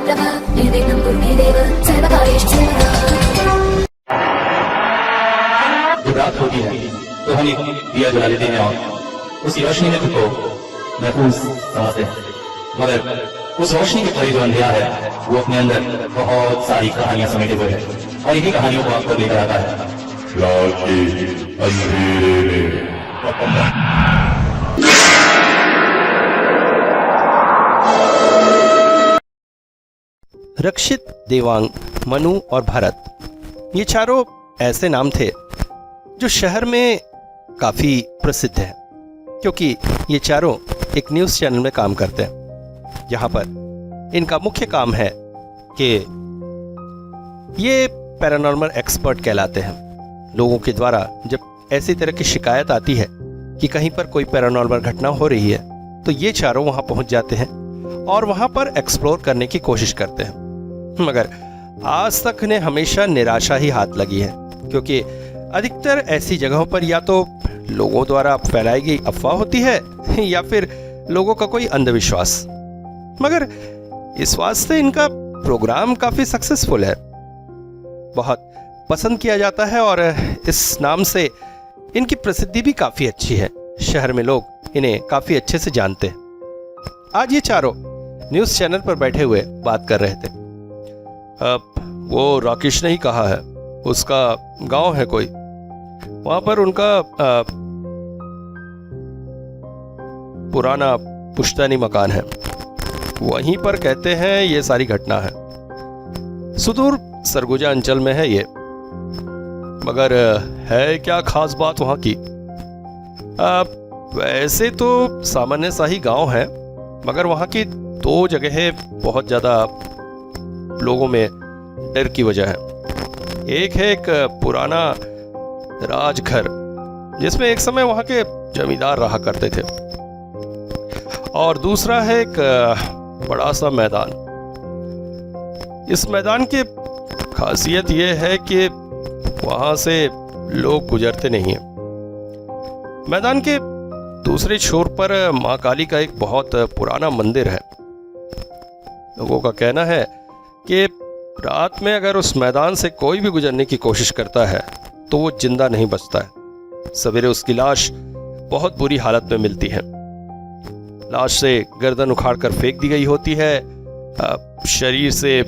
जब रात होती है तो हम एक दिया जला लेते हैं और उसी रोशनी में खुद को महफूज समझते हैं, मगर उस रोशनी के करीब जो अंधेरा है वो अपने अंदर बहुत सारी कहानियां समेटे हुए है और इन्हीं कहानियों को आपको लेकर आता है रात के अंधेरे में। रक्षित, देवांग, मनु और भरत, ये चारों ऐसे नाम थे जो शहर में काफ़ी प्रसिद्ध हैं, क्योंकि ये चारों एक न्यूज़ चैनल में काम करते हैं, जहाँ पर इनका मुख्य काम है कि ये पैरानॉर्मल एक्सपर्ट कहलाते हैं। लोगों के द्वारा जब ऐसी तरह की शिकायत आती है कि कहीं पर कोई पैरानॉर्मल घटना हो रही है, तो ये चारों वहाँ पहुँच जाते हैं और वहाँ पर एक्सप्लोर करने की कोशिश करते हैं। मगर आज तक ने हमेशा निराशा ही हाथ लगी है, क्योंकि अधिकतर ऐसी जगहों पर या तो लोगों द्वारा फैलाई गई अफवाह होती है या फिर लोगों का कोई अंधविश्वास। मगर इस वास्ते इनका प्रोग्राम काफ़ी सक्सेसफुल है, बहुत पसंद किया जाता है और इस नाम से इनकी प्रसिद्धि भी काफ़ी अच्छी है। शहर में लोग इन्हें काफ़ी अच्छे से जानते हैं। आज ये चारों न्यूज़ चैनल पर बैठे हुए बात कर रहे थे। वो राकेश ने ही कहा है, उसका गांव है कोई, वहां पर उनका पुराना पुश्तैनी मकान है, वहीं पर कहते हैं ये सारी घटना है। सुदूर सरगुजा अंचल में है ये, मगर है क्या खास बात वहां की? वैसे तो सामान्य सा ही गांव है, मगर वहां की दो जगहें बहुत ज्यादा लोगों में डर की वजह है। एक है एक पुराना राजघर, जिसमें एक समय वहां के जमींदार रहा करते थे, और दूसरा है एक बड़ा सा मैदान। इस मैदान की खासियत यह है कि वहां से लोग गुजरते नहीं हैं। मैदान के दूसरे छोर पर मां काली का एक बहुत पुराना मंदिर है। लोगों का कहना है कि रात में अगर उस मैदान से कोई भी गुजरने की कोशिश करता है तो वो जिंदा नहीं बचता है। सवेरे उसकी लाश बहुत बुरी हालत में मिलती है। लाश से गर्दन उखाड़कर फेंक दी गई होती है, शरीर से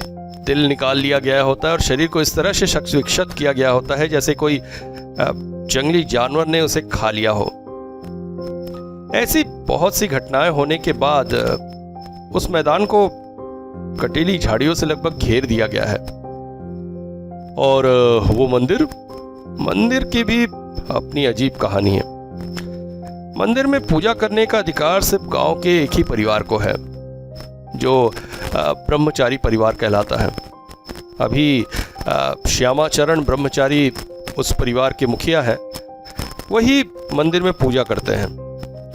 दिल निकाल लिया गया होता है और शरीर को इस तरह से शख्स विक्षत किया गया होता है जैसे कोई जंगली जानवर ने उसे खा लिया हो। ऐसी बहुत सी घटनाएं होने के बाद उस मैदान को कटीली झाड़ियों से लगभग घेर दिया गया है। और वो मंदिर की भी अपनी अजीब कहानी है। मंदिर में पूजा करने का अधिकार सिर्फ गांव के एक ही परिवार को है, जो ब्रह्मचारी परिवार कहलाता है। अभी श्यामाचरण ब्रह्मचारी उस परिवार के मुखिया हैं, वही मंदिर में पूजा करते हैं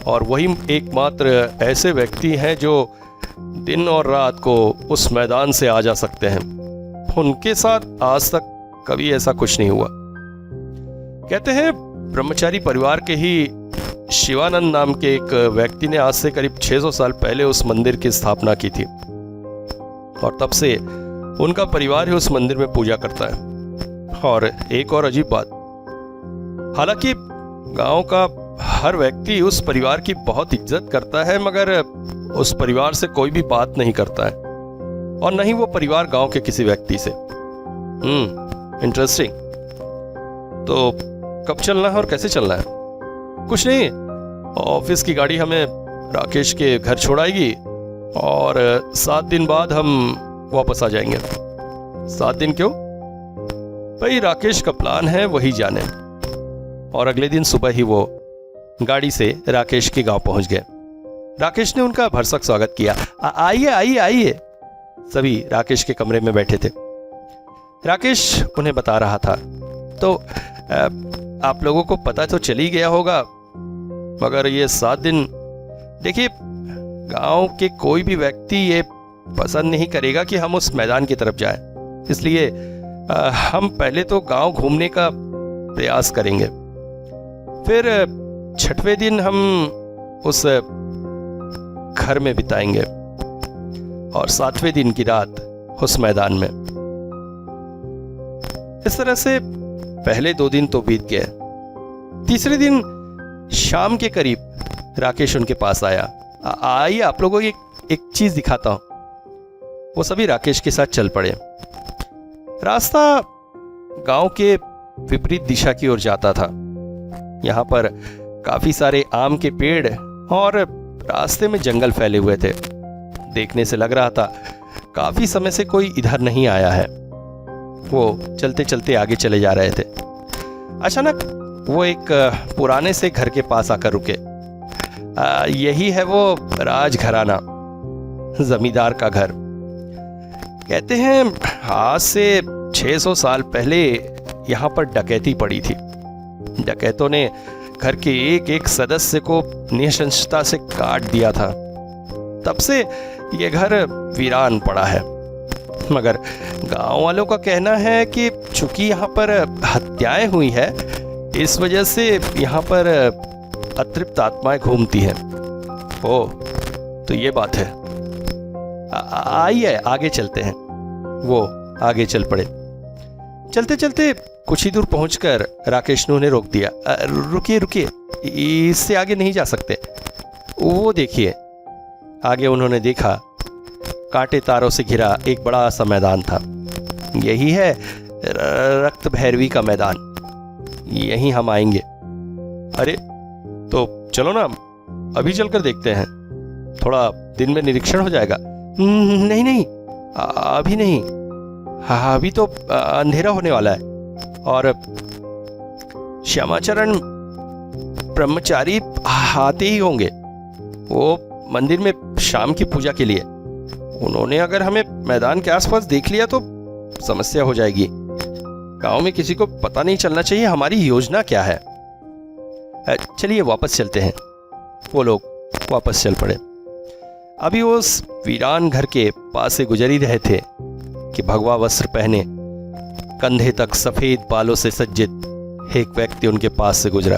और वही एकमात्र ऐसे व्यक्ति हैं जो दिन और रात को उस मैदान से आ जा सकते हैं। उनके साथ आज तक कभी ऐसा कुछ नहीं हुआ। कहते हैं ब्रह्मचारी परिवार के ही शिवानंद नाम के एक व्यक्ति ने आज से करीब 600 साल पहले उस मंदिर की स्थापना की थी और तब से उनका परिवार ही उस मंदिर में पूजा करता है। और एक और अजीब बात, हालांकि गांव का हर व्यक्ति उस परिवार की बहुत इज्जत करता है, मगर उस परिवार से कोई भी बात नहीं करता है और न ही वो परिवार गांव के किसी व्यक्ति से। इंटरेस्टिंग। तो कब चलना है और कैसे चलना है? कुछ नहीं, ऑफिस की गाड़ी हमें राकेश के घर छोड़ाएगी और 7 दिन बाद हम वापस आ जाएंगे। 7 दिन क्यों? भाई राकेश का प्लान है वही जाने। और अगले दिन सुबह ही वो गाड़ी से राकेश के गांव पहुंच गए। राकेश ने उनका भरसक स्वागत किया। आइए आइए आइए। सभी राकेश के कमरे में बैठे थे। राकेश उन्हें बता रहा था, तो आप लोगों को पता तो चल ही गया होगा, मगर ये 7 दिन, देखिए गांव के कोई भी व्यक्ति ये पसंद नहीं करेगा कि हम उस मैदान की तरफ जाएं, इसलिए हम पहले तो गांव घूमने का प्रयास करेंगे, फिर 6वें दिन हम उस घर में बिताएंगे और 7वें दिन की रात उस मैदान में। इस तरह से पहले 2 दिन तो बीत गए। तीसरे दिन शाम के करीब राकेश उनके पास आया। आइए आप लोगों को एक चीज दिखाता हूं। वो सभी राकेश के साथ चल पड़े। रास्ता गांव के विपरीत दिशा की ओर जाता था। यहाँ पर काफी सारे आम के पेड़ और रास्ते में जंगल फैले हुए थे। देखने से लग रहा था काफी समय से कोई इधर नहीं आया है। वो चलते चलते आगे चले जा रहे थे। अचानक वो एक पुराने से घर के पास आकर रुके। यही है वो राजघराना, जमींदार का घर। कहते हैं आज से 600 साल पहले यहाँ पर डकैती पड़ी थी। डकैतों ने घर के एक एक सदस्य को निशंसता से काट दिया था। तब से ये घर वीरान पड़ा है। मगर गांव वालों का कहना है कि चूंकि यहाँ पर हत्याएं हुई है, इस वजह से यहाँ पर अतृप्त आत्माएं घूमती हैं। ओह, तो ये बात है। आइए आगे चलते हैं। वो आगे चल पड़े। चलते चलते कुछ ही दूर पहुंचकर राकेश ने उन्हें रोक दिया। रुकिए रुकिए, इससे आगे नहीं जा सकते। वो देखिए। आगे उन्होंने देखा, कांटे तारों से घिरा एक बड़ा सा मैदान था। यही है रक्त भैरवी का मैदान। यहीं हम आएंगे। अरे तो चलो ना, अभी चलकर देखते हैं। थोड़ा दिन में निरीक्षण हो जाएगा। नहीं नहीं, अभी नहीं। हाँ, अभी तो अंधेरा होने वाला है। और श्यामाचरण ब्रह्मचारी आते ही होंगे। वो मंदिर में शाम की पूजा के लिए। उन्होंने अगर हमें मैदान के आसपास देख लिया तो समस्या हो जाएगी। गांव में किसी को पता नहीं चलना चाहिए हमारी योजना क्या है। चलिए वापस चलते हैं। वो लोग वापस चल पड़े। अभी वो उस वीरान घर के पास से गुजर ही रहे थे कि भगवा वस्त्र पहने, कंधे तक सफेद बालों से सज्जित एक व्यक्ति उनके पास से गुजरा।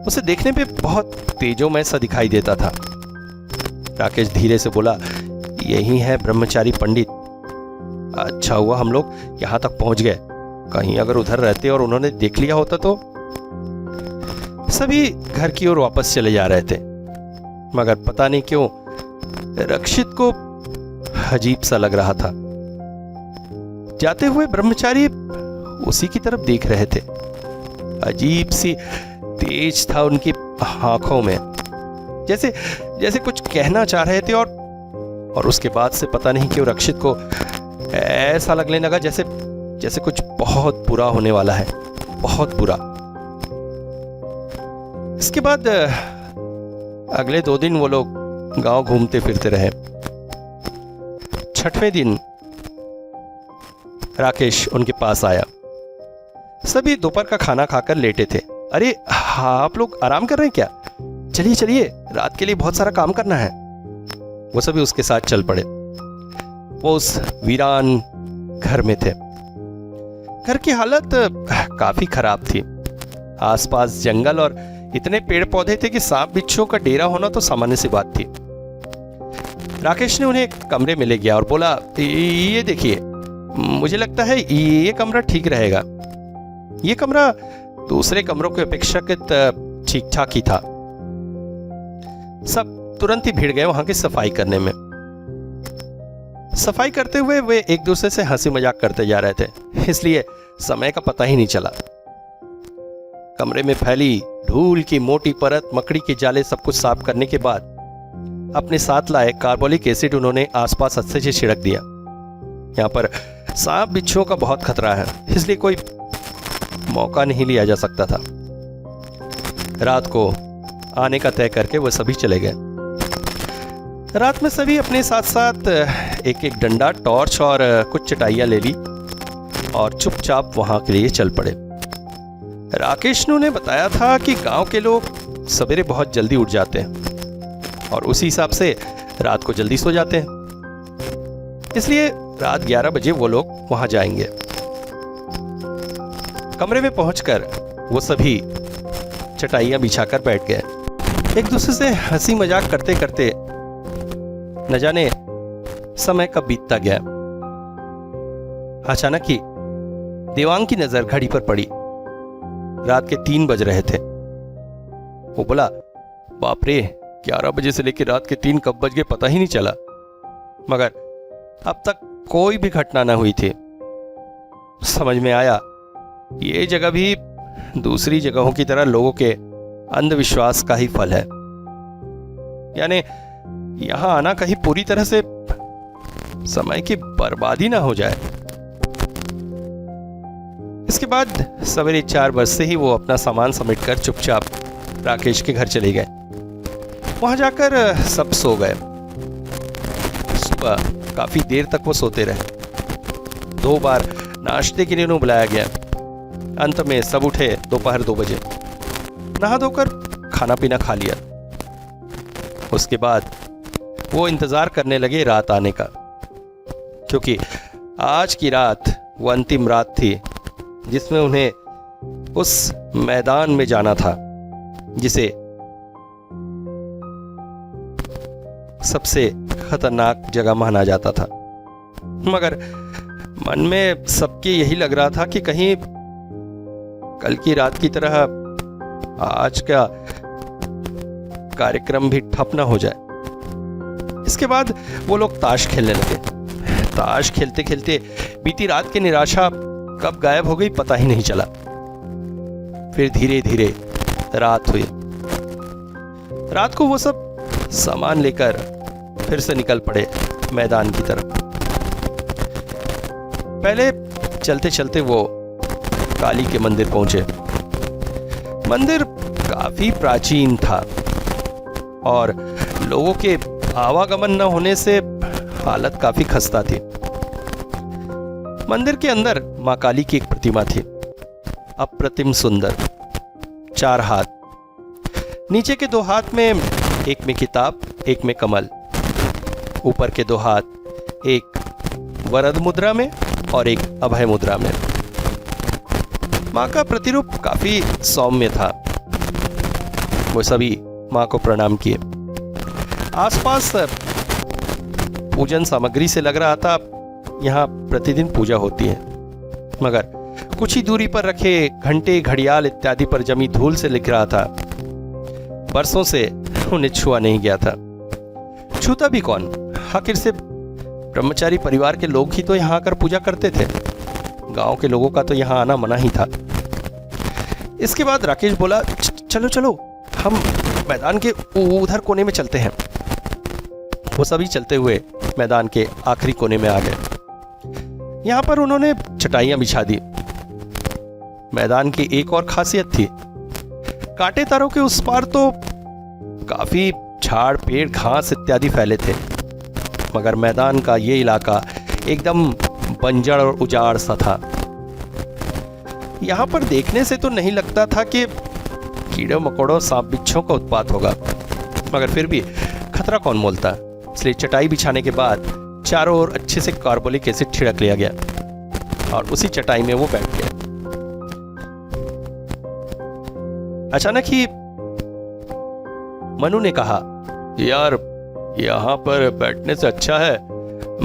उसे देखने पे बहुत तेजोमय सा दिखाई देता था। राकेश धीरे से बोला, यही है ब्रह्मचारी पंडित। अच्छा हुआ हम लोग यहां तक पहुंच गए। कहीं अगर उधर रहते और उन्होंने देख लिया होता तो। सभी घर की ओर वापस चले जा रहे थे, मगर पता नहीं क्यों रक्षित को अजीब सा लग रहा था। जाते हुए ब्रह्मचारी उसी की तरफ देख रहे थे। अजीब सी तेज था उनकी आंखों में, जैसे जैसे कुछ कहना चाह रहे थे। और उसके बाद से पता नहीं क्यों रक्षित को ऐसा लगने लगा जैसे जैसे कुछ बहुत बुरा होने वाला है, बहुत बुरा। इसके बाद अगले 2 दिन वो लोग गांव घूमते फिरते रहे। 6वें दिन राकेश उनके पास आया। सभी दोपहर का खाना खाकर लेटे थे। अरे हाँ, आप लोग आराम कर रहे हैं क्या? चलिए चलिए, रात के लिए बहुत सारा काम करना है। वो सभी उसके साथ चल पड़े। वो उस वीरान घर में थे। घर की हालत काफी खराब थी। आसपास जंगल और इतने पेड़ पौधे थे कि सांप बिच्छुओं का डेरा होना तो सामान्य सी बात थी। राकेश ने उन्हें एक कमरे में ले गया और बोला, ये देखिए, मुझे लगता है ये कमरा ठीक रहेगा। ये कमरा दूसरे कमरों की अपेक्षाकृत ठीक ठाक ही था। सब तुरंत ही भिड़ गए वहां की सफाई करने में। सफाई करते हुए वे एक दूसरे से हंसी मजाक करते जा रहे थे, इसलिए समय का पता ही नहीं चला। कमरे में फैली धूल की मोटी परत, मकड़ी के जाले सब कुछ साफ करने के बाद अपने साथ लाए कार्बोलिक एसिड उन्होंने आसपास अच्छे से छिड़क दिया। यहाँ पर सांप बिच्छुओं का बहुत खतरा है, इसलिए कोई मौका नहीं लिया जा सकता था। रात को आने का तय करके वो सभी चले गए। रात में सभी अपने साथ साथ एक एक डंडा, टॉर्च और कुछ चटाइयां ले ली और चुपचाप वहां के लिए चल पड़े। राकेश ने उन्हें बताया था कि गांव के लोग सवेरे बहुत जल्दी उठ जाते हैं और उसी हिसाब से रात को जल्दी सो जाते हैं, इसलिए रात 11 बजे वो लोग वहां जाएंगे। कमरे में पहुंचकर वो सभी चटाइयां बिछाकर बैठ गए। एक दूसरे से हंसी मजाक करते करते न जाने समय कब बीतता गया। अचानक ही देवांग की नजर घड़ी पर पड़ी। रात के 3 बज रहे थे। वो बोला, बाप रे, 11 बजे से लेकर रात के 3 कब बज गए पता ही नहीं चला। मगर अब तक कोई भी घटना न हुई थी। समझ में आया ये जगह भी दूसरी जगहों की तरह लोगों के अंधविश्वास का ही फल है। यानी यहां आना कहीं पूरी तरह से समय की बर्बादी ना हो जाए। इसके बाद सवेरे 4 बजे ही वो अपना सामान समेटकर चुपचाप राकेश के घर चले गए। वहां जाकर सब सो गए। सुबह काफी देर तक वो सोते रहे। 2 बार नाश्ते के लिए उन्हें बुलाया गया। अंत में सब उठे दोपहर 2 बजे। नहा धोकर खाना पीना खा लिया। उसके बाद वो इंतजार करने लगे रात आने का, क्योंकि आज की रात वो अंतिम रात थी जिसमें उन्हें उस मैदान में जाना था जिसे सबसे खतरनाक जगह माना जाता था। मगर मन में सबके यही लग रहा था कि कहीं कल की रात की तरह आज का कार्यक्रम भी ठप न हो जाए। इसके बाद वो लोग ताश खेलने लगे। ताश खेलते खेलते बीती रात की निराशा कब गायब हो गई पता ही नहीं चला। फिर धीरे धीरे रात हुई। रात को वो सब सामान लेकर फिर से निकल पड़े मैदान की तरफ। पहले चलते चलते वो काली के मंदिर पहुंचे। मंदिर काफी प्राचीन था और लोगों के आवागमन न होने से हालत काफी खस्ता थी। मंदिर के अंदर मां काली की एक प्रतिमा थी, अप्रतिम सुंदर, 4 हाथ। नीचे के 2 हाथ में, एक में किताब, एक में कमल। ऊपर के 2 हाथ, एक वरद मुद्रा में और एक अभय मुद्रा में। मां का प्रतिरूप काफी सौम्य था। वो सभी मां को प्रणाम किए। आसपास पूजन सामग्री से लग रहा था यहाँ प्रतिदिन पूजा होती है। मगर कुछ ही दूरी पर रखे घंटे, घड़ियाल इत्यादि पर जमी धूल से लिख रहा था बरसों से उन्हें छुआ नहीं गया था। छूता भी कौन, आखिर से ब्रह्मचारी परिवार के लोग ही तो यहाँ आकर पूजा करते थे। गांव के लोगों का तो यहाँ आना मना ही था। इसके बाद राकेश बोला, चलो चलो हम मैदान के उधर कोने में चलते हैं। वो सभी चलते हुए मैदान के आखिरी कोने में आ गए। यहाँ पर उन्होंने चटाइयां बिछा दी। मैदान की एक और खासियत थी, कांटे तारों के उस पार तो काफी झाड़, पेड़, घास इत्यादि फैले थे। मगर मैदान का ये इलाका एकदम बंजर और उजाड़ सा था। यहाँ पर देखने से तो नहीं लगता था कि कीड़े मकोड़ों, सांप बिच्छों का उत्पात होगा, मगर फिर भी खतरा कौन मोलता। इसलिए चटाई बिछाने के बाद चारों ओर अच्छे से कार्बोलिक एसिड छिड़क लिया गया और उसी चटाई में वो बैठ गए। अचानक ही मनु ने कहा, यार यहाँ पर बैठने से अच्छा है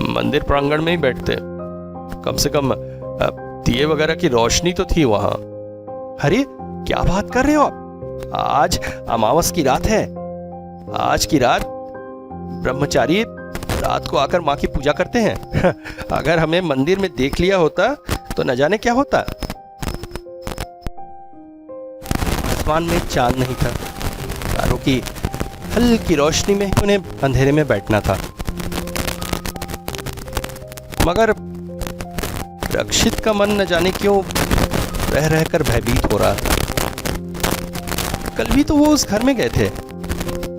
मंदिर प्रांगण में ही बैठते, कम से कम दिए वगैरह की रोशनी तो थी वहां। अरे क्या बात कर रहे हो आप, आज अमावस की रात है। आज की रात ब्रह्मचारी रात को आकर माँ की पूजा करते हैं। अगर हमें मंदिर में देख लिया होता तो न जाने क्या होता। आसमान में चांद नहीं था, तारों की हल्की रोशनी में ही उन्हें अंधेरे में बैठना था। मगर रक्षित का मन न जाने क्यों रह रहकर भयभीत हो रहा था। कल भी तो वो उस घर में गए थे,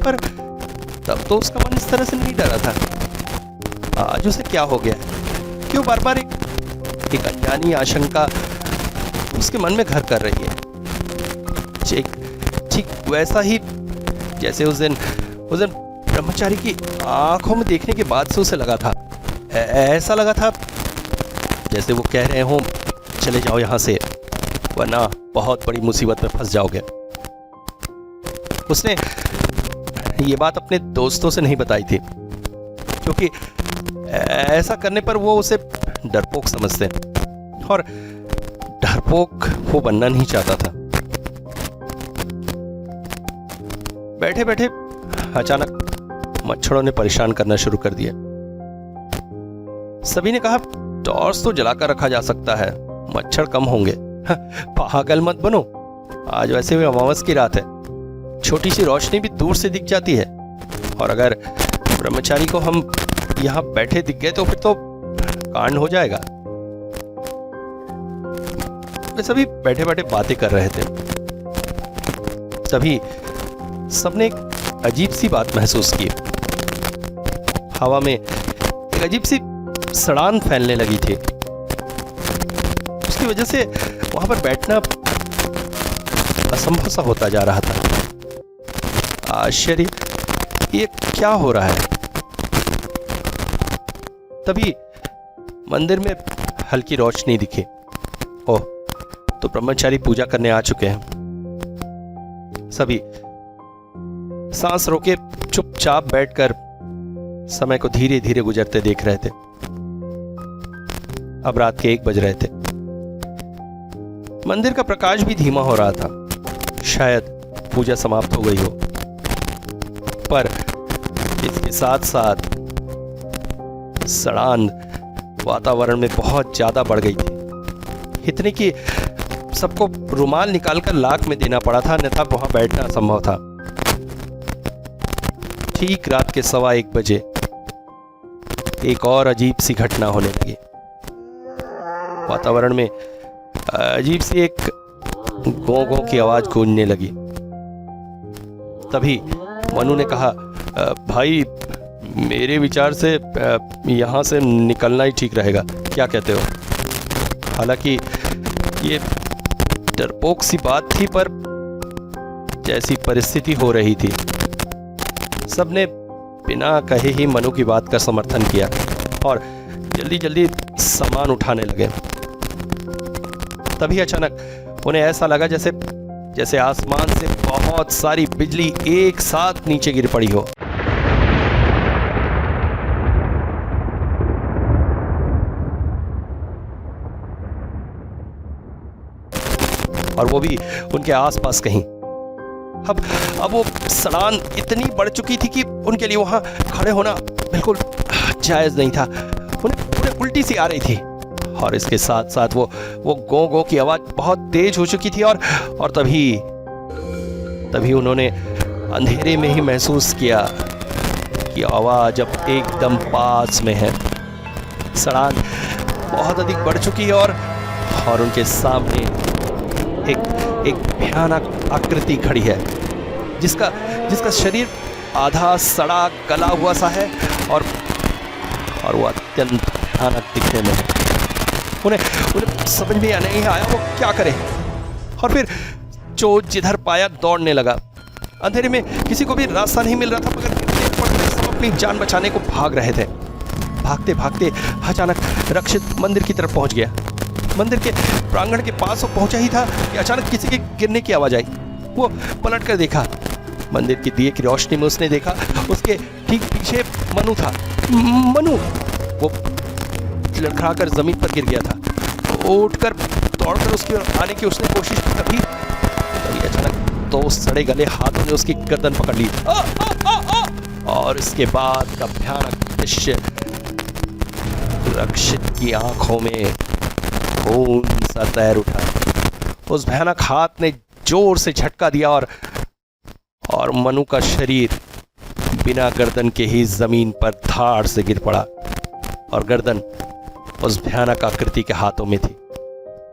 पर तब तो उसका मन इस तरह से नहीं डरा था। आज उसे क्या हो गया, क्यों बार बार एक अनजानी आशंका उसके मन में घर कर रही है। ठीक वैसा ही जैसे उस दिन ब्रह्मचारी की आंखों में देखने के बाद से उसे लगा था। ऐसा लगा था जैसे वो कह रहे हों, चले जाओ यहां से वरना बहुत बड़ी मुसीबत में फंस जाओगे। उसने ये बात अपने दोस्तों से नहीं बताई थी, क्योंकि ऐसा करने पर वो उसे डरपोक समझते। और डरपोक वो बनना नहीं चाहता था। बैठे बैठे अचानक मच्छरों ने परेशान करना शुरू कर दिया। सभी ने कहा टॉर्च तो जलाकर रखा जा सकता है, मच्छर कम होंगे। पागल मत बनो, आज वैसे भी अमावस की रात है, छोटी सी रोशनी भी दूर से दिख जाती है, और अगर ब्रह्मचारी को हम यहाँ बैठे दिख गए तो फिर तो कांड हो जाएगा। वे सभी बैठे बैठे बातें कर रहे थे, तभी सबने एक अजीब सी बात महसूस की। हवा में एक अजीब सी सड़ान फैलने लगी थी। उसकी वजह से वहां पर बैठना असंभव सा होता जा रहा था। आश्चर्य, ये क्या हो रहा है? तभी मंदिर में हल्की रोशनी दिखी। ओह, तो ब्रह्मचारी पूजा करने आ चुके हैं। सभी सांस रोके चुपचाप बैठकर समय को धीरे धीरे गुजरते देख रहे थे। अब रात के 1 बज रहे थे। मंदिर का प्रकाश भी धीमा हो रहा था, शायद पूजा समाप्त हो गई हो। पर इसके साथ साथ सड़ान वातावरण में बहुत ज्यादा बढ़ गई थी, इतनी कि सबको रुमाल निकालकर लाख में देना पड़ा था, अन्यथा वहां बैठना असंभव था। ठीक रात के 1:15 बजे एक और अजीब सी घटना होने लगी। वातावरण में अजीब सी एक गो गो की आवाज गूंजने लगी। तभी मनु ने कहा, भाई मेरे विचार से यहाँ से निकलना ही ठीक रहेगा, क्या कहते हो? हालांकि ये डरपोक सी बात थी, पर जैसी परिस्थिति हो रही थी, सबने बिना कहे ही मनु की बात का समर्थन किया और जल्दी जल्दी सामान उठाने लगे। तभी अचानक उन्हें ऐसा लगा जैसे जैसे आसमान से बहुत सारी बिजली एक साथ नीचे गिर पड़ी हो। और वो भी उनके आसपास कहीं। अब वो सड़ान इतनी बढ़ चुकी थी कि उनके लिए वहां खड़े होना बिल्कुल जायज नहीं था। उन्हें उल्टी सी आ रही थी, और इसके साथ साथ वो गो गो की आवाज बहुत तेज हो चुकी थी। और तभी उन्होंने अंधेरे में ही महसूस किया कि आवाज अब एकदम पास में है। सड़ान बहुत अधिक बढ़ चुकी है, और उनके सामने एक भयानक आकृति खड़ी है, जिसका शरीर आधा सड़ा गला हुआ सा है, और वो अत्यंत भयानक दिखने में है। उन्हें समझ में नहीं आया वो क्या करे, और फिर जो जिधर पाया दौड़ने लगा। अंधेरे में किसी को भी रास्ता नहीं मिल रहा था, मगर सब अपनी जान बचाने को भाग रहे थे। भागते भागते अचानक रक्षित मंदिर की तरफ पहुंच गया। मंदिर के प्रांगण के पास वो पहुंचा ही था कि अचानक किसी के गिरने की आवाज आई। वो पलट कर देखा, मंदिर की दिए की रोशनी में उसने देखा उसके ठीक पीछे मनु था। मनु वो लड़खड़ाकर जमीन पर गिर गया था। वो उठकर दौड़कर उसकी ओर आने की उसने कोशिश की, तभी अचानक दो सड़े गले हाथों ने उसकी गर्दन पकड़ ली। और इसके बाद का भयानक दृश्य, रक्षित की आंखों में खून सा तैर उठा। उस भयानक हाथ ने जोर से झटका दिया, और मनु का शरीर बिना गर्दन के ही जमीन पर धाड़ से गिर पड़ा, और गर्दन उस भयानक आकृति के हाथों में थी।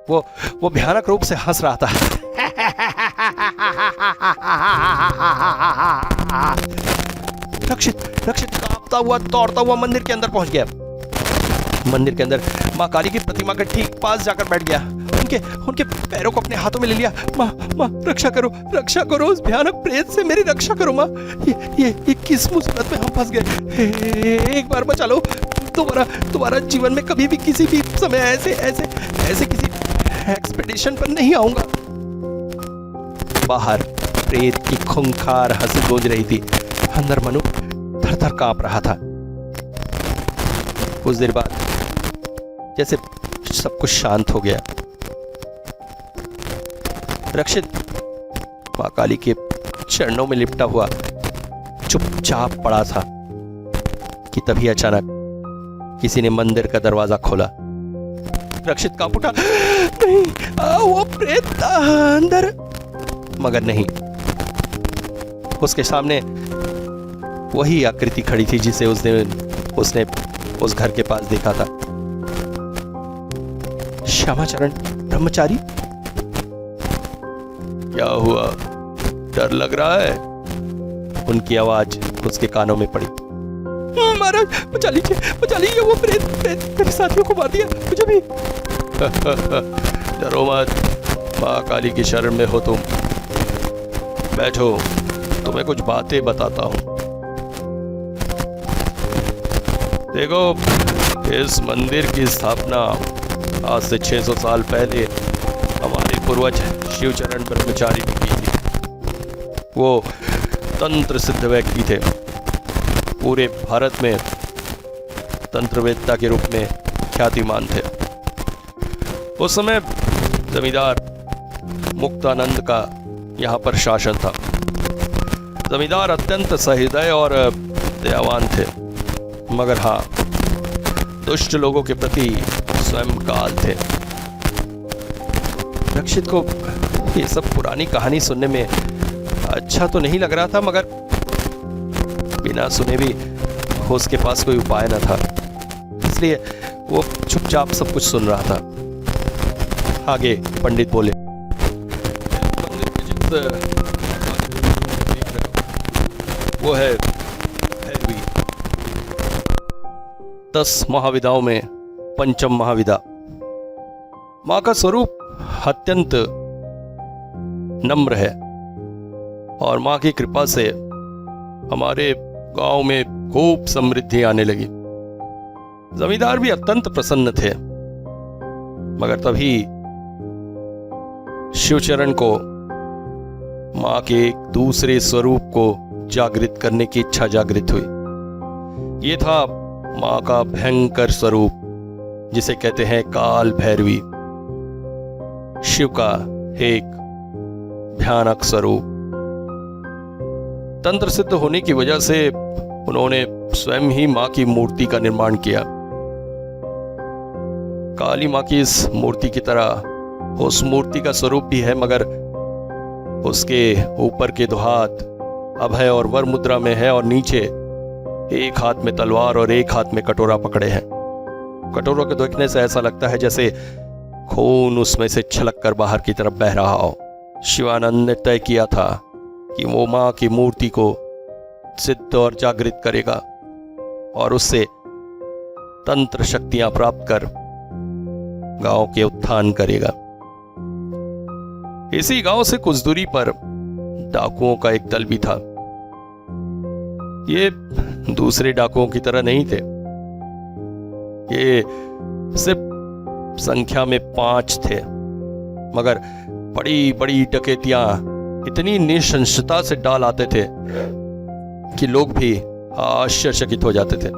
वो भयानक रूप से हंस रहा था। रक्षित कांपता हुआ दौड़ता हुआ मंदिर के अंदर पहुंच गया। मंदिर के अंदर माँ काली की प्रतिमा के ठीक पास जाकर बैठ गया। उनके पैरों को अपने हाथों में ले लिया। माँ रक्षा करो, उस भयानक प्रेत से मेरी रक्षा करो माँ। ये किस मुसीबत में हम फंस गए, एक बार बचा लो। दोबारा जीवन में कभी भी किसी भी समय ऐसे किसी एक्सपेडिशन पर नहीं आऊंगा। बाहर प्रेत की खूंखार हंसी गूंज रही थी, अंदर मनु थर-थर कांप रहा था। कुछ देर बाद जैसे सब कुछ शांत हो गया। रक्षित मां काली के चरणों में लिपटा हुआ चुपचाप पड़ा था कि तभी अचानक किसी ने मंदिर का दरवाजा खोला। रक्षित कांप उठा, नहीं, वो प्रेत अंदर। मगर नहीं, उसके सामने वही आकृति खड़ी थी जिसे उसने उस घर के पास देखा था। श्यामाचरण ब्रह्मचारी। क्या हुआ, डर लग रहा है? उनकी आवाज उसके कानों में पड़ी। महाराज बचा लीजिए, वो प्रेत मेरे साथियों को मार दिया, मुझे भी। डरो मत, मां काली की शरण में हो तुम। बैठो, तुम्हें कुछ बातें बताता हूं। देखो, इस मंदिर की स्थापना आज से 600 साल पहले हमारे पूर्वज शिवचरण ब्रह्मचारी ने की थी। वो तंत्र सिद्ध व्यक्ति थे, पूरे भारत में तंत्रवेत्ता के रूप में ख्यातिमान थे। उस समय जमींदार मुक्तानंद का यहाँ पर शासन था। जमींदार अत्यंत सहृदय और दयावान थे, मगर हाँ, दुष्ट लोगों के प्रति स्वयं काल थे। रक्षित को ये सब पुरानी कहानी सुनने में अच्छा तो नहीं लग रहा था, मगर बिना सुने भी उसके पास कोई उपाय न था, इसलिए वो चुपचाप सब कुछ सुन रहा था। आगे पंडित बोले, वो है भैरवी। 10 महाविदाओं में पंचम महाविदा। मां का स्वरूप अत्यंत नम्र है और मां की कृपा से हमारे गांव में खूब समृद्धि आने लगी। जमींदार भी अत्यंत प्रसन्न थे, मगर तभी शिवचरण को मां के एक दूसरे स्वरूप को जागृत करने की इच्छा जागृत हुई। ये था मां का भयंकर स्वरूप, जिसे कहते हैं काल भैरवी, शिव का एक भयानक स्वरूप। तंत्र सिद्ध होने की वजह से उन्होंने स्वयं ही मां की मूर्ति का निर्माण किया। काली मां की इस मूर्ति की तरह उस मूर्ति का स्वरूप भी है, मगर उसके ऊपर के दो हाथ अभय और वर मुद्रा में है और नीचे एक हाथ में तलवार और एक हाथ में कटोरा पकड़े हैं। कटोरों के देखने से ऐसा लगता है जैसे खून उसमें से छलक कर बाहर की तरफ बह रहा हो। शिवानंद ने तय किया था कि वो मां की मूर्ति को सिद्ध और जागृत करेगा और उससे तंत्र शक्तियां प्राप्त कर गांव के उत्थान करेगा। इसी गांव से कुछ दूरी पर डाकुओं का एक दल भी था। ये दूसरे डाकुओं की तरह नहीं थे, ये सिर्फ संख्या में 5 थे, मगर बड़ी बड़ी डकैतियां इतनी निशंसता से डाल आते थे कि लोग भी आश्चर्यचकित हो जाते थे।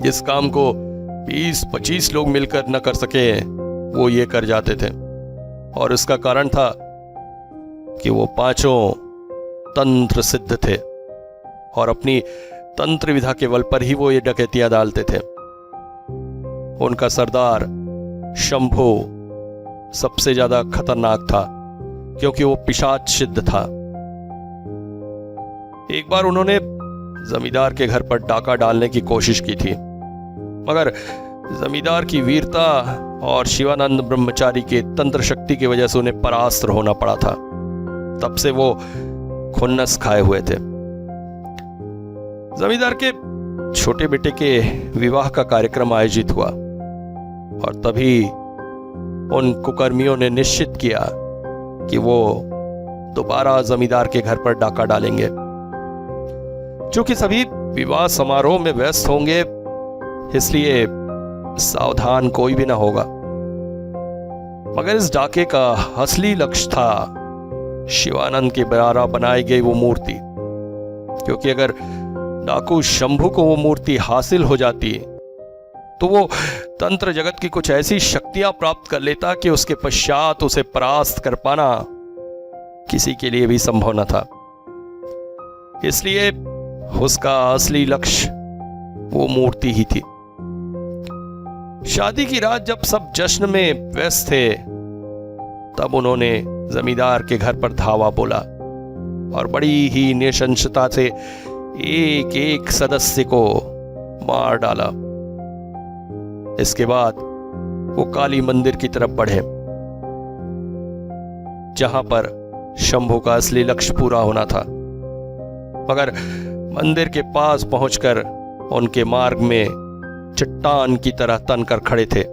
जिस काम को 20-25 लोग मिलकर न कर सके, वो ये कर जाते थे, और इसका कारण था कि वो 5 तंत्र सिद्ध थे और अपनी तंत्र विधा के बल पर ही वो ये डकैतियां डालते थे। उनका सरदार शंभो सबसे ज्यादा खतरनाक था, क्योंकि वो पिशाच सिद्ध था। एक बार उन्होंने जमींदार के घर पर डाका डालने की कोशिश की थी, मगर जमींदार की वीरता और शिवानंद ब्रह्मचारी के तंत्र शक्ति की वजह से उन्हें परास्त होना पड़ा था। तब से वो खुन्नस खाए हुए थे। जमींदार के छोटे बेटे के विवाह का कार्यक्रम आयोजित हुआ और तभी उन कुकर्मियों ने निश्चित किया कि वो दोबारा जमींदार के घर पर डाका डालेंगे। चूंकि सभी विवाह समारोह में व्यस्त होंगे, इसलिए सावधान कोई भी ना होगा। मगर इस डाके का असली लक्ष्य था शिवानंद के द्वारा बनाई गई वो मूर्ति, क्योंकि अगर डाकू शंभू को वो मूर्ति हासिल हो जाती तो वो तंत्र जगत की कुछ ऐसी शक्तियां प्राप्त कर लेता कि उसके पश्चात उसे परास्त कर पाना किसी के लिए भी संभव न था। इसलिए उसका असली लक्ष्य वो मूर्ति ही थी। शादी की रात जब सब जश्न में व्यस्त थे, तब उन्होंने जमींदार के घर पर धावा बोला और बड़ी ही निशंसता से एक एक सदस्य को मार डाला। इसके बाद वो काली मंदिर की तरफ बढ़े, जहां पर शंभू का असली लक्ष्य पूरा होना था। मगर मंदिर के पास पहुंचकर उनके मार्ग में चट्टान की तरह तनकर खड़े थे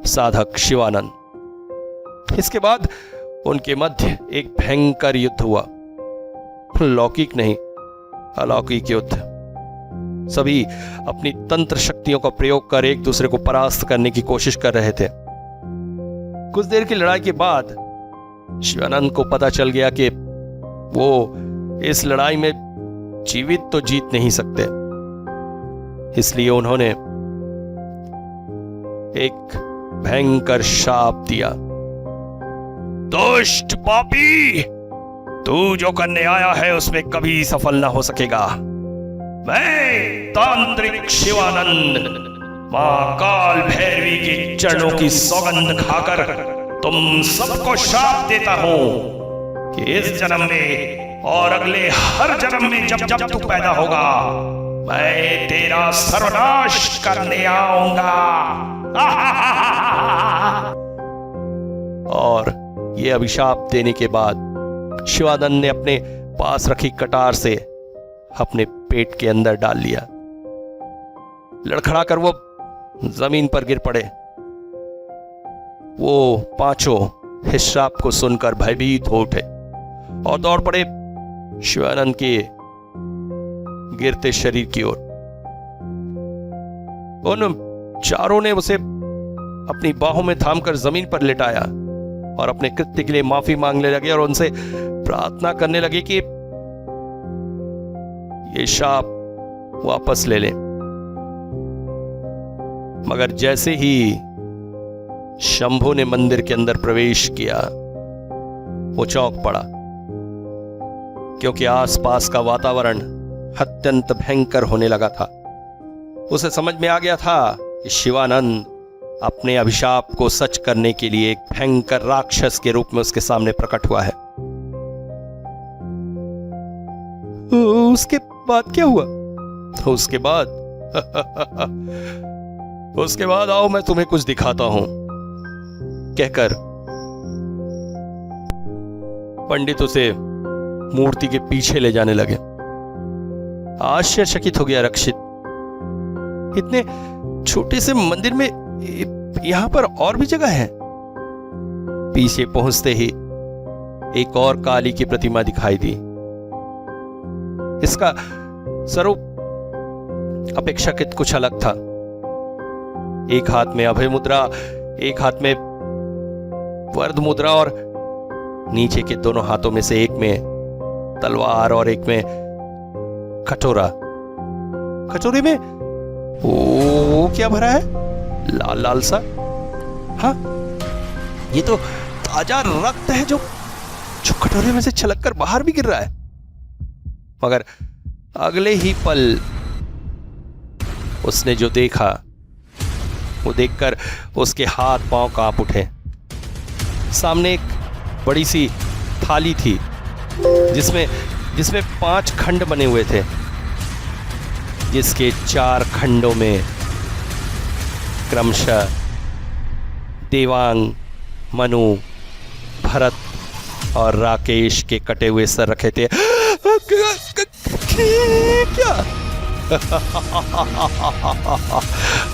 साधक शिवानंद। इसके बाद उनके मध्य एक भयंकर युद्ध हुआ। लौकिक नहीं, अलौकिक युद्ध। सभी अपनी तंत्र शक्तियों का प्रयोग कर एक दूसरे को परास्त करने की कोशिश कर रहे थे। कुछ देर की लड़ाई के बाद शिवानंद को पता चल गया कि वो इस लड़ाई में जीवित तो जीत नहीं सकते। इसलिए उन्होंने एक भयंकर शाप दिया। दुष्ट पापी, तू जो करने आया है उसमें कभी सफल ना हो सकेगा। मैं तांत्रिक शिवानंद मां काल भैरवी के चरणों की सौगंध खाकर तुम सबको शाप देता हूं कि इस जन्म में और अगले हर जन्म में जब जब तू पैदा होगा, मैं तेरा सर्वनाश करने आऊंगा। और ये अभिशाप देने के बाद शिवानंद ने अपने पास रखी कटार से अपने पेट के अंदर डाल लिया। लड़खड़ाकर वो जमीन पर गिर पड़े। वो पांचों इस श्राप को सुनकर भयभीत हो उठे और दौड़ पड़े शिवानंद के गिरते शरीर की ओर। उन चारों ने उसे अपनी बाहों में थामकर जमीन पर लेटाया और अपने कृत्य के लिए माफी मांगने लगे और उनसे प्रार्थना करने लगे कि ये शाप वापस ले लें। मगर जैसे ही शंभू ने मंदिर के अंदर प्रवेश किया, वो चौंक पड़ा, क्योंकि आसपास का वातावरण अत्यंत भयंकर होने लगा था। उसे समझ में आ गया था कि शिवानंद अपने अभिशाप को सच करने के लिए एक भयंकर राक्षस के रूप में उसके सामने प्रकट हुआ है। उसके बाद क्या हुआ? उसके बाद आओ मैं तुम्हें कुछ दिखाता हूं, कहकर पंडित उसे मूर्ति के पीछे ले जाने लगे। आश्चर्यचकित हो गया रक्षित। इतने छोटे से मंदिर में यहां पर और भी जगह है। पीछे पहुंचते ही एक और काली की प्रतिमा दिखाई दी। इसका स्वरूप अपेक्षाकृत कुछ अलग था। एक हाथ में अभय मुद्रा, एक हाथ में वरद मुद्रा और नीचे के दोनों हाथों में से एक में तलवार और एक में कटोरा। कटोरे में वो क्या भरा है? लाल लाल सा। हाँ, ये तो ताजा रक्त है जो कटोरे में से छलककर बाहर भी गिर रहा है। मगर अगले ही पल उसने जो देखा, वो देखकर उसके हाथ पांव कांप उठे। सामने एक बड़ी सी थाली थी जिसमें 5 खंड बने हुए थे, जिसके 4 खंडों में क्रमशः देवांग, मनु, भरत और राकेश के कटे हुए सर रखे थे। क्या?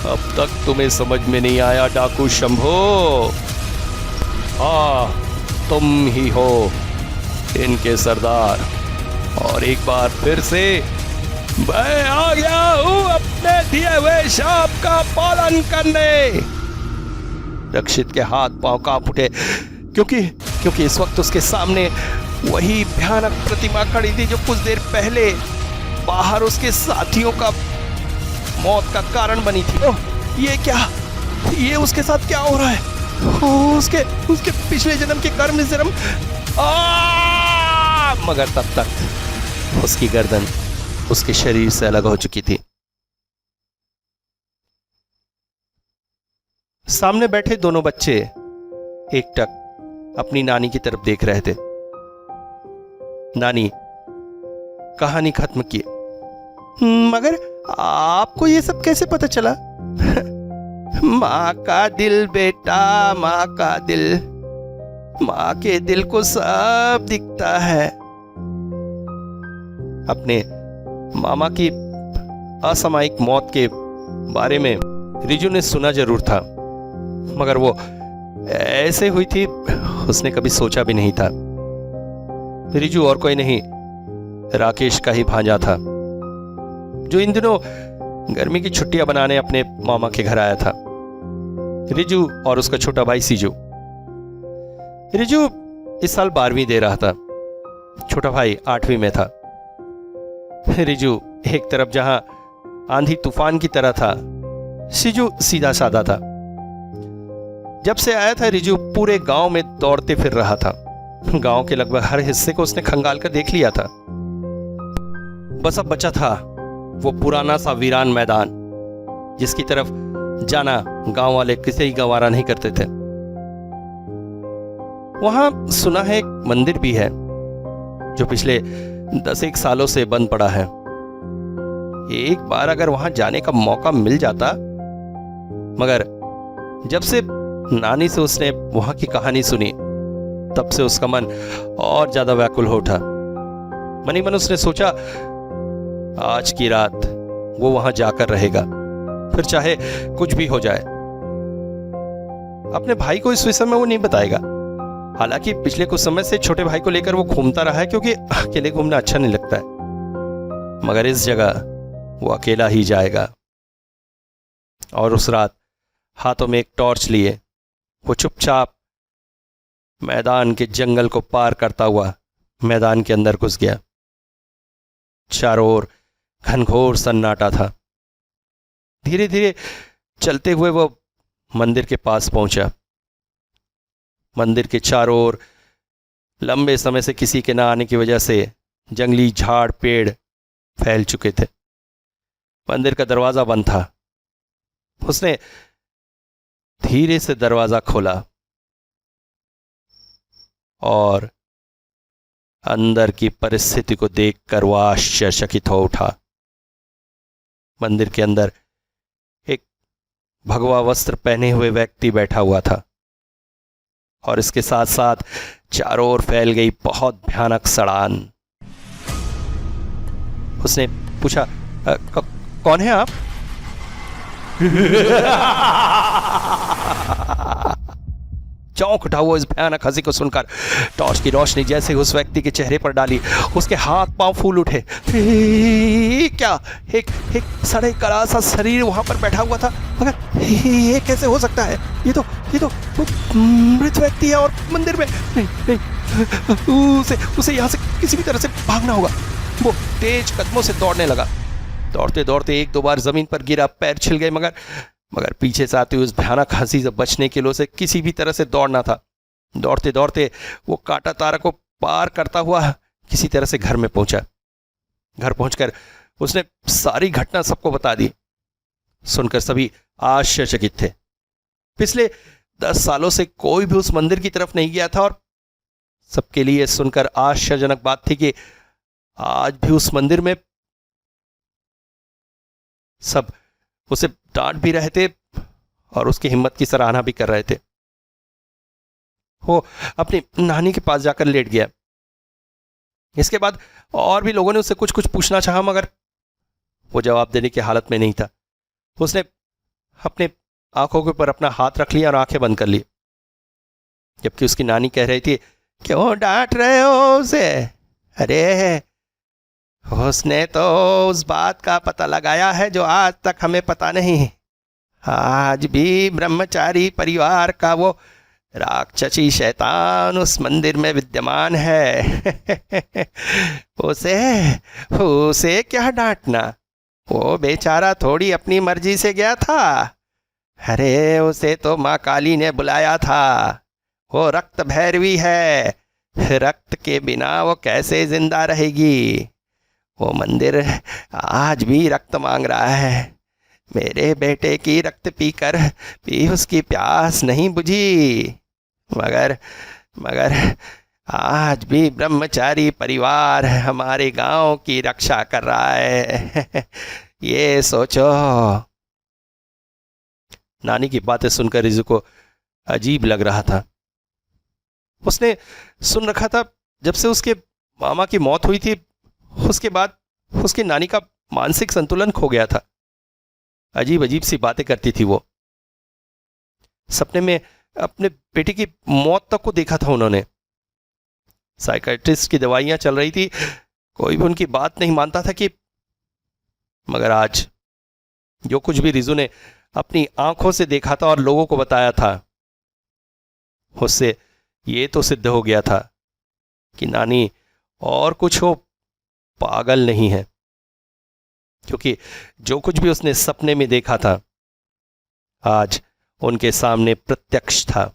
अब तक तुम्हें समझ में नहीं आया डाकू शंभू? हाँ, तुम ही हो इनके सरदार। और एक बार फिर से मैं आ गया हूं अपने दिए हुए शाप का पालन करने। रक्षित के हाथ पांव कांप उठे, क्योंकि इस वक्त उसके सामने वही भयानक प्रतिमा खड़ी थी जो कुछ देर पहले बाहर उसके साथियों का मौत का कारण बनी थी। ये क्या, ये उसके साथ क्या हो रहा है? उसके उसके पिछले जन्म के कर्म इस जन्म। मगर तब तक उसकी गर्दन उसके शरीर से अलग हो चुकी थी। सामने बैठे दोनों बच्चे एकटक अपनी नानी की तरफ देख रहे थे। नानी कहानी खत्म की। मगर आपको ये सब कैसे पता चला? माँ का दिल बेटा, माँ का दिल, माँ के दिल को सब दिखता है। अपने मामा की असामयिक मौत के बारे में रिजू ने सुना जरूर था, मगर वो ऐसे हुई थी उसने कभी सोचा भी नहीं था। रिजू और कोई नहीं, राकेश का ही भांजा था, जो इन दिनों गर्मी की छुट्टियां बनाने अपने मामा के घर आया था। रिजू और उसका छोटा भाई सीजू। रिजू इस साल 12वीं दे रहा था, छोटा भाई 8वीं में था। रिजू एक तरफ जहां आंधी तूफान की तरह था, सीजू सीधा साधा था। जब से आया था रिजू पूरे गांव में दौड़ते फिर रहा था। गांव के लगभग हर हिस्से को उसने खंगाल कर देख लिया था। बस अब बचा था वो पुराना सा वीरान मैदान, जिसकी तरफ जाना गांव वाले किसे ही गंवारा नहीं करते थे। वहां सुना है एक मंदिर भी है, जो पिछले 10 सालों से बंद पड़ा है। एक बार अगर वहां जाने का मौका मिल जाता। मगर जब से नानी से उसने वहां की कहानी सुनी, तब से उसका मन और ज्यादा व्याकुल हो उठा। मनी मन उसने सोचा, आज की रात वो वहां जाकर रहेगा, फिर चाहे कुछ भी हो जाए। अपने भाई को इस विषय में वो नहीं बताएगा। हालांकि पिछले कुछ समय से छोटे भाई को लेकर वो घूमता रहा है, क्योंकि अकेले घूमना अच्छा नहीं लगता है। मगर इस जगह वो अकेला ही जाएगा। और उस रात हाथों में एक टॉर्च लिए वो चुपचाप मैदान के जंगल को पार करता हुआ मैदान के अंदर घुस गया। चारों ओर घनघोर सन्नाटा था। धीरे धीरे चलते हुए वो मंदिर के पास पहुंचा। मंदिर के चारों ओर लंबे समय से किसी के न आने की वजह से जंगली झाड़ पेड़ फैल चुके थे। मंदिर का दरवाजा बंद था। उसने धीरे से दरवाजा खोला और अंदर की परिस्थिति को देखकर वह आश्चर्यचकित हो उठा। मंदिर के अंदर एक भगवा वस्त्र पहने हुए व्यक्ति बैठा हुआ था, और इसके साथ साथ चारों ओर फैल गई बहुत भयानक सड़ान। उसने पूछा, कौन है आप? चौंक उठा हुआ इस भयानक हंसी को सुनकर। टॉर्च की रोशनी जैसे उस व्यक्ति के चेहरे पर डाली, उसके हाथ पांव फूल उठे। क्या एक सड़े कड़ा सा शरीर वहां पर बैठा हुआ था। मगर ये कैसे हो सकता है? ये तो मृत व्यक्ति है और मंदिर में नहीं। उसे यहां से किसी भी तरह से भागना होगा। वो तेज कदमों से दौड़ने लगा। दौड़ते दौड़ते 1-2 बार जमीन पर गिरा, पैर छिल गए, मगर पीछे से आती हुई उस भयानक हंसी से बचने के लिए उसे किसी भी तरह से दौड़ना था। दौड़ते दौड़ते वो कांटा तारा को पार करता हुआ किसी तरह से घर में पहुंचा। घर पहुंचकर उसने सारी घटना सबको बता दी। सुनकर सभी आश्चर्यचकित थे। पिछले 10 सालों से कोई भी उस मंदिर की तरफ नहीं गया था, और सबके लिए सुनकर आश्चर्यजनक बात थी कि आज भी उस मंदिर में सब उसे डांट भी रहे थे और उसकी हिम्मत की सराहना भी कर रहे थे। वो अपनी नानी के पास जाकर लेट गया। इसके बाद और भी लोगों ने उससे कुछ पूछना चाहा, मगर वो जवाब देने की हालत में नहीं था। उसने अपने आंखों के ऊपर अपना हाथ रख लिया और आंखें बंद कर ली, जबकि उसकी नानी कह रही थी, क्यों डांट रहे हो उसे? अरे उसने तो उस बात का पता लगाया है जो आज तक हमें पता नहीं। आज भी ब्रह्मचारी परिवार का वो राक्षसी शैतान उस मंदिर में विद्यमान है। उसे क्या डांटना? वो बेचारा थोड़ी अपनी मर्जी से गया था, अरे उसे तो माँ काली ने बुलाया था, वो रक्त भैरवी है, रक्त के बिना वो कैसे जिंदा रहेगी। वो मंदिर आज भी रक्त मांग रहा है। मेरे बेटे की रक्त पीकर भी उसकी प्यास नहीं बुझी। मगर मगर आज भी ब्रह्मचारी परिवार हमारे गांव की रक्षा कर रहा है। ये सोचो। नानी की बातें सुनकर रिजू को अजीब लग रहा था। उसने सुन रखा था जब से उसके मामा की मौत हुई थी, उसके बाद उसकी नानी का मानसिक संतुलन खो गया था। अजीब अजीब सी बातें करती थी वो। सपने में अपने बेटे की मौत तक को देखा था उन्होंने। साइकियाट्रिस्ट की दवाइयां चल रही थी, कोई भी उनकी बात नहीं मानता था कि, मगर आज जो कुछ भी रिजू ने अपनी आंखों से देखा था और लोगों को बताया था, उससे ये तो सिद्ध हो गया था कि नानी और कुछ हो, पागल नहीं है। क्योंकि जो कुछ भी उसने सपने में देखा था आज उनके सामने प्रत्यक्ष था।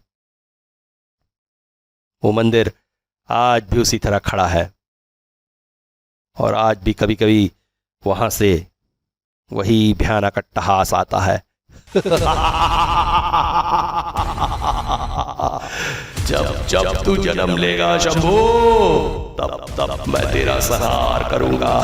वो मंदिर आज भी उसी तरह खड़ा है और आज भी कभी कभी वहां से वही भयानक अट्टहास आता है। जब जब तू जन्म लेगा शंभू, तब तब मैं तेरा संहार करूंगा।